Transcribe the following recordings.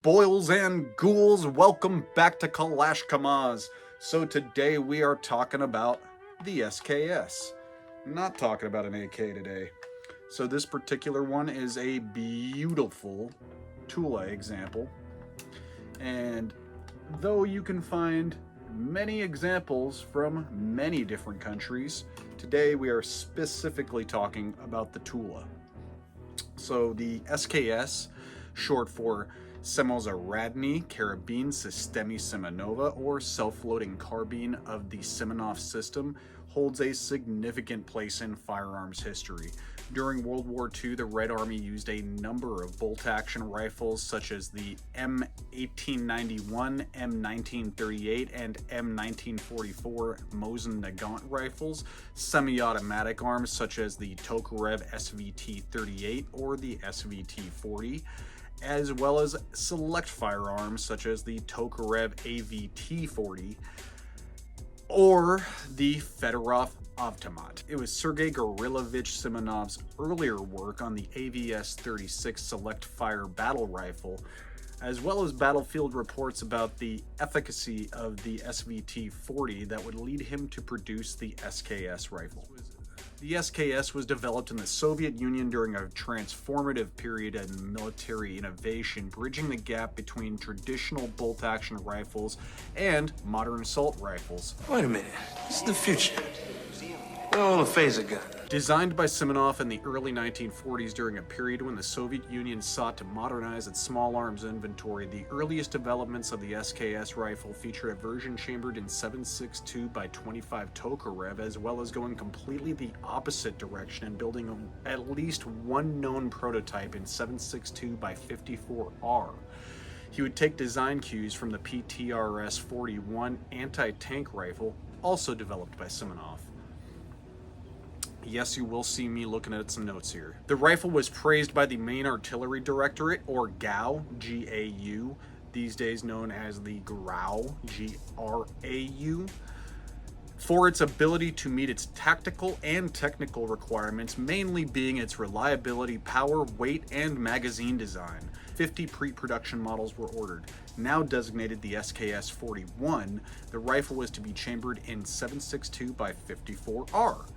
Boils and ghouls, welcome back to Kalashkamaz. So today we are talking about the SKS. Not talking about an AK today. So this particular one is a beautiful Tula example. And though you can find many examples from many different countries, today we are specifically talking about the Tula. So the SKS, short for Samozaradny Carabine Systemy Semenova, or self-loading carbine of the Semenov system, holds a significant place in firearms history. During World War II, the Red Army used a number of bolt-action rifles such as the M1891, M1938, and M1944 Mosin-Nagant rifles, semi-automatic arms such as the Tokarev SVT-38 or the SVT-40, as well as select firearms such as the Tokarev AVT-40 or the Fedorov Avtomat. It was Sergei Gorilovich Semenov's earlier work on the AVS-36 select fire battle rifle, as well as battlefield reports about the efficacy of the SVT-40 that would lead him to produce the SKS rifle. The SKS was developed in the Soviet Union during a transformative period in military innovation, bridging the gap between traditional bolt-action rifles and modern assault rifles. Wait a minute, this is the future. We're all a phaser gun. Designed by Semenov in the early 1940s during a period when the Soviet Union sought to modernize its small arms inventory, the earliest developments of the SKS rifle feature a version chambered in 7.62 by 25 Tokarev, as well as going completely the opposite direction and building at least one known prototype in 7.62 by 54R. He would take design cues from the PTRS-41 anti-tank rifle, also developed by Semenov. Yes, you will see me looking at some notes here. The rifle was praised by the Main Artillery Directorate, or GAU, G-A-U, these days known as the GRAU, G-R-A-U, for its ability to meet its tactical and technical requirements, mainly being its reliability, power, weight, and magazine design. 50 pre-production models were ordered. Now designated the SKS-41, the rifle was to be chambered in 7.62 by 54R.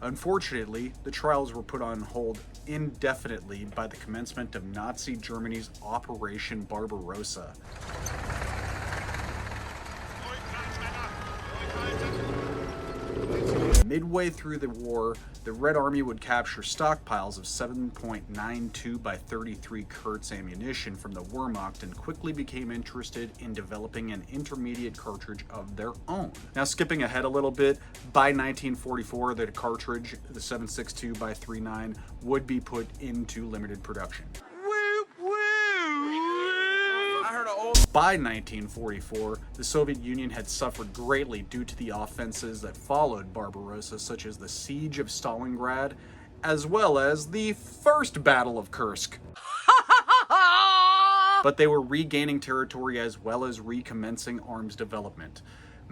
Unfortunately, the trials were put on hold indefinitely by the commencement of Nazi Germany's Operation Barbarossa. Midway through the war, the Red Army would capture stockpiles of 7.92 by 33 Kurtz ammunition from the Wehrmacht and quickly became interested in developing an intermediate cartridge of their own. Now, skipping ahead a little bit, by 1944, the cartridge, the 7.62 by 39, would be put into limited production. By 1944, the Soviet Union had suffered greatly due to the offenses that followed Barbarossa, such as the Siege of Stalingrad, as well as the First Battle of Kursk. But they were regaining territory as well as recommencing arms development.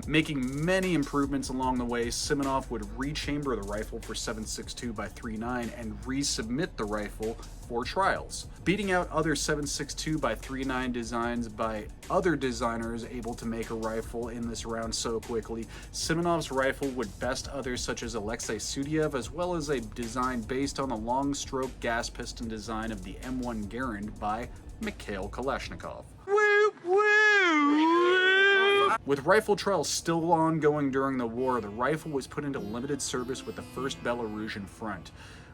Making many improvements along the way, Semenov would rechamber the rifle for 7.62 by 39 and resubmit the rifle for trials. Beating out other 7.62 by 39 designs by other designers able to make a rifle in this round so quickly, Semenov's rifle would best others such as Alexei Sudiev, as well as a design based on the long-stroke gas piston design of the M1 Garand by Mikhail Kalashnikov. With rifle trials still ongoing during the war, the rifle was put into limited service with the First Belarusian Front,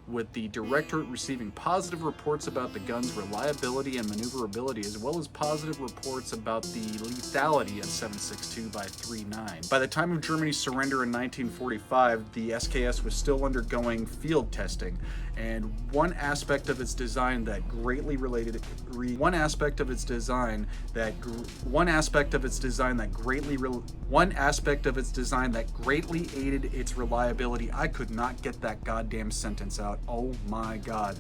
with the Directorate receiving positive reports about the gun's reliability and maneuverability, as well as positive reports about the lethality of 7.62 by 39. By the time of Germany's surrender in 1945, the SKS was still undergoing field testing, and one aspect of its design that greatly aided its reliability. I could not get that goddamn sentence out. Oh my god.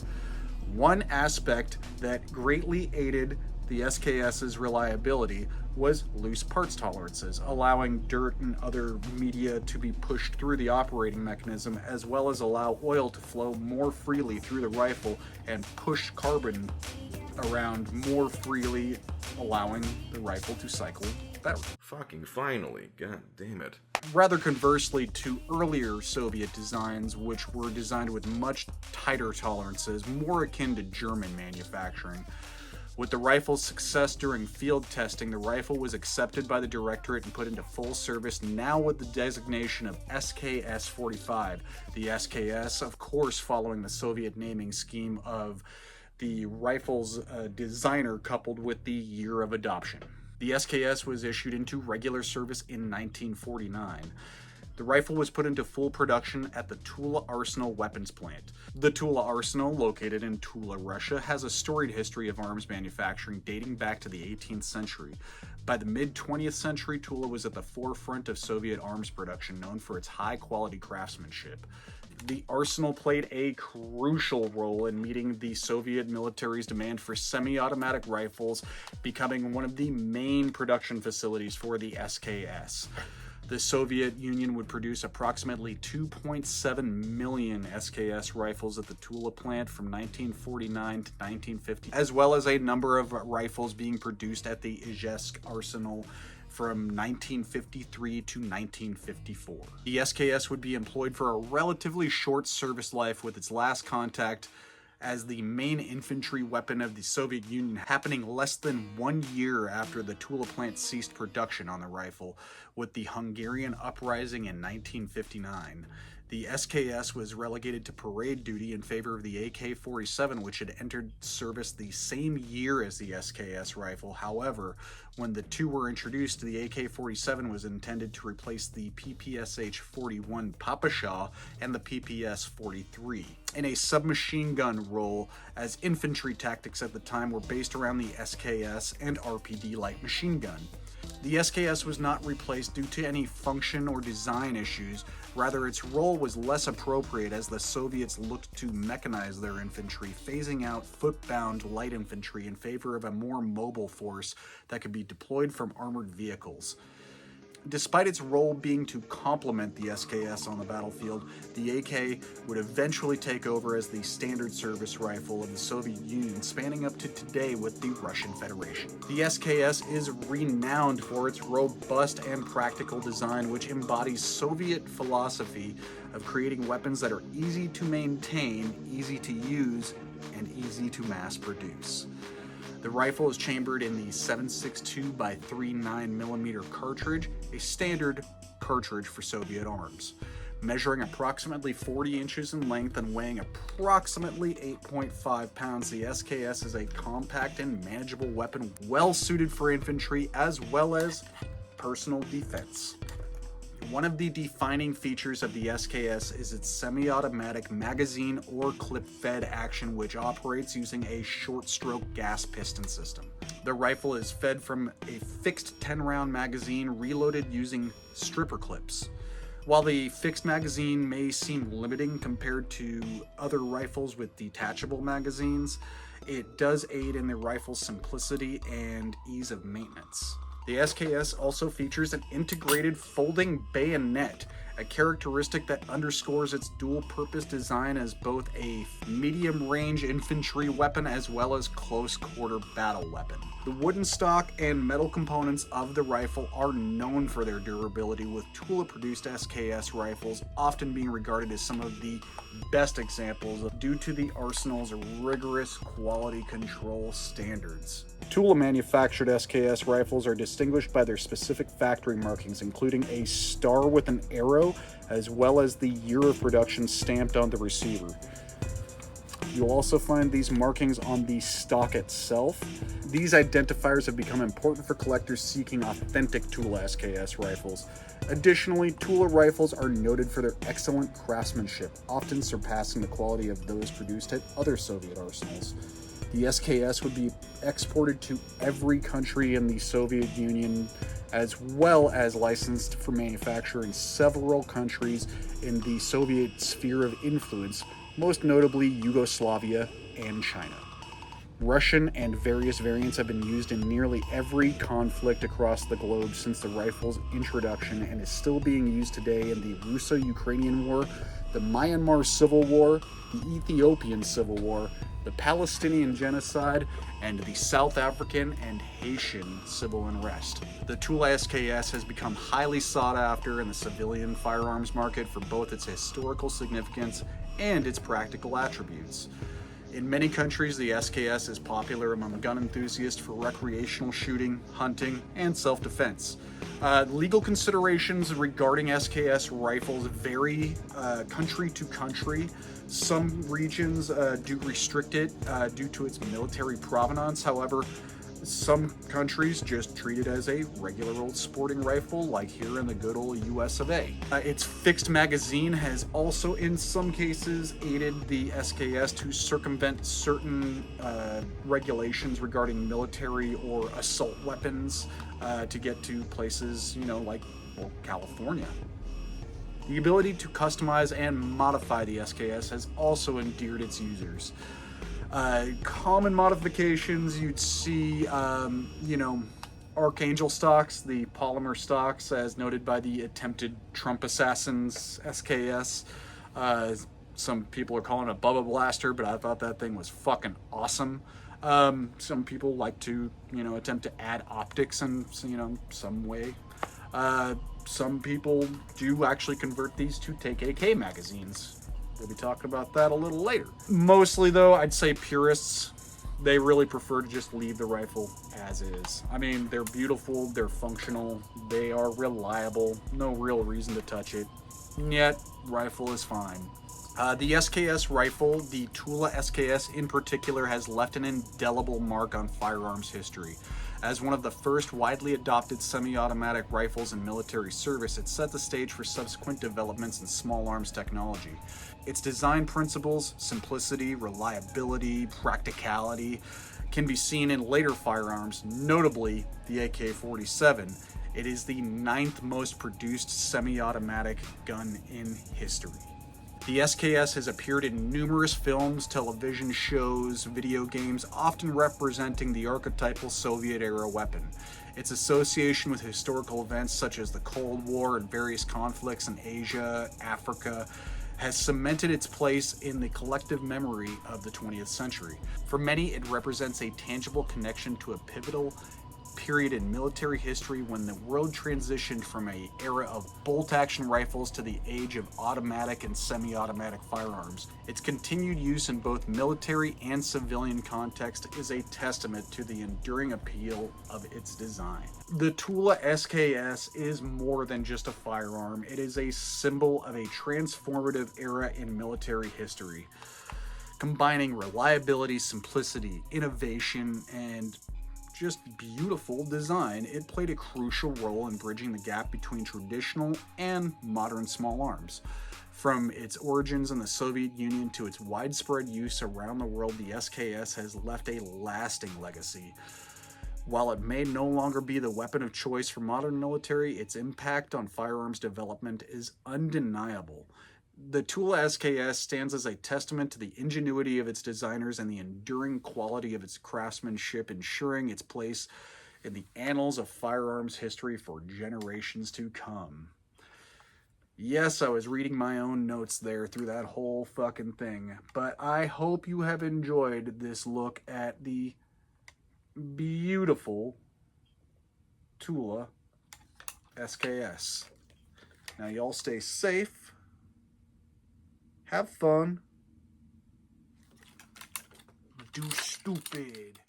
One aspect that greatly aided the SKS's reliability was loose parts tolerances, allowing dirt and other media to be pushed through the operating mechanism, as well as allow oil to flow more freely through the rifle and push carbon around more freely, allowing the rifle to cycle better. Fucking finally. God damn it. Rather conversely to earlier Soviet designs, which were designed with much tighter tolerances, more akin to German manufacturing. With the rifle's success during field testing, the rifle was accepted by the Directorate and put into full service, now with the designation of SKS-45. The SKS, of course, following the Soviet naming scheme of the rifle's designer coupled with the year of adoption. The SKS was issued into regular service in 1949. The rifle was put into full production at the Tula Arsenal weapons plant. The Tula Arsenal, located in Tula, Russia, has a storied history of arms manufacturing dating back to the 18th century. By the mid-20th century, Tula was at the forefront of Soviet arms production, known for its high-quality craftsmanship. The arsenal played a crucial role in meeting the Soviet military's demand for semi-automatic rifles, becoming one of the main production facilities for the SKS. The Soviet Union would produce approximately 2.7 million SKS rifles at the Tula plant from 1949 to 1950, as well as a number of rifles being produced at the Izhevsk arsenal from 1953 to 1954. The SKS would be employed for a relatively short service life, with its last contact as the main infantry weapon of the Soviet Union happening less than 1 year after the Tula plant ceased production on the rifle, with the Hungarian uprising in 1959. The SKS was relegated to parade duty in favor of the AK-47, which had entered service the same year as the SKS rifle. However, when the two were introduced, the AK-47 was intended to replace the PPSH-41 Papasha and the PPS-43 in a submachine gun role, as infantry tactics at the time were based around the SKS and RPD light machine gun. The SKS was not replaced due to any function or design issues. Rather, its role was less appropriate as the Soviets looked to mechanize their infantry, phasing out foot-bound light infantry in favor of a more mobile force that could be deployed from armored vehicles. Despite its role being to complement the SKS on the battlefield, the AK would eventually take over as the standard service rifle of the Soviet Union, spanning up to today with the Russian Federation. The SKS is renowned for its robust and practical design, which embodies Soviet philosophy of creating weapons that are easy to maintain, easy to use, and easy to mass produce. The rifle is chambered in the 7.62 by 3.9mm cartridge, a standard cartridge for Soviet arms. Measuring approximately 40 inches in length and weighing approximately 8.5 pounds, the SKS is a compact and manageable weapon well suited for infantry as well as personal defense. One of the defining features of the SKS is its semi-automatic magazine or clip-fed action, which operates using a short-stroke gas piston system. The rifle is fed from a fixed 10-round magazine reloaded using stripper clips. While the fixed magazine may seem limiting compared to other rifles with detachable magazines, it does aid in the rifle's simplicity and ease of maintenance. The SKS also features an integrated folding bayonet, a characteristic that underscores its dual-purpose design as both a medium-range infantry weapon as well as close-quarter battle weapon. The wooden stock and metal components of the rifle are known for their durability, with Tula-produced SKS rifles often being regarded as some of the best examples due to the arsenal's rigorous quality control standards. Tula manufactured SKS rifles are distinguished by their specific factory markings, including a star with an arrow, as well as the year of production stamped on the receiver. You'll also find these markings on the stock itself. These identifiers have become important for collectors seeking authentic Tula SKS rifles. Additionally, Tula rifles are noted for their excellent craftsmanship, often surpassing the quality of those produced at other Soviet arsenals. The SKS would be exported to every country in the Soviet Union, as well as licensed for manufacture in several countries in the Soviet sphere of influence, most notably Yugoslavia and China. Russian and various variants have been used in nearly every conflict across the globe since the rifle's introduction, and is still being used today in the Russo-Ukrainian War, the Myanmar Civil War, the Ethiopian Civil War, the Palestinian Genocide, and the South African and Haitian civil unrest. The Tula SKS has become highly sought after in the civilian firearms market for both its historical significance and its practical attributes. In many countries, the SKS is popular among gun enthusiasts for recreational shooting, hunting, and self-defense. Legal considerations regarding SKS rifles vary country to country. Some regions do restrict it due to its military provenance. However, some countries just treat it as a regular old sporting rifle, like here in the good old US of A. Its fixed magazine has also, in some cases, aided the SKS to circumvent certain regulations regarding military or assault weapons to get to places, like California. The ability to customize and modify the SKS has also endeared its users. Common modifications you'd see, Archangel stocks, the polymer stocks, as noted by the attempted Trump assassins SKS. Some people are calling it a Bubba Blaster, but I thought that thing was fucking awesome. Some people like to, attempt to add optics in, some way. Some people do actually convert these to take AK magazines. We'll be talking about that a little later. Mostly, though, I'd say purists, they really prefer to just leave the rifle as is. I mean, they're beautiful, they're functional, they are reliable, no real reason to touch it. And yet, rifle is fine. The SKS rifle, the Tula SKS in particular, has left an indelible mark on firearms history. As one of the first widely adopted semi-automatic rifles in military service, it set the stage for subsequent developments in small arms technology. Its design principles, simplicity, reliability, practicality, can be seen in later firearms, notably the AK-47. It is the 9th most produced semi-automatic gun in history. The SKS has appeared in numerous films, television shows, video games, often representing the archetypal Soviet-era weapon. Its association with historical events such as the Cold War and various conflicts in Asia, Africa, has cemented its place in the collective memory of the 20th century. For many, it represents a tangible connection to a pivotal period in military history when the world transitioned from an era of bolt-action rifles to the age of automatic and semi-automatic firearms. Its continued use in both military and civilian context is a testament to the enduring appeal of its design. The Tula SKS is more than just a firearm. It is a symbol of a transformative era in military history, combining reliability, simplicity, innovation, and just beautiful design. It played a crucial role in bridging the gap between traditional and modern small arms. From its origins in the Soviet Union to its widespread use around the world, the SKS has left a lasting legacy. While it may no longer be the weapon of choice for modern military, its impact on firearms development is undeniable. The Tula SKS stands as a testament to the ingenuity of its designers and the enduring quality of its craftsmanship, ensuring its place in the annals of firearms history for generations to come. Yes, I was reading my own notes there through that whole fucking thing, but I hope you have enjoyed this look at the beautiful Tula SKS. Now y'all stay safe. Have fun. Do stupid.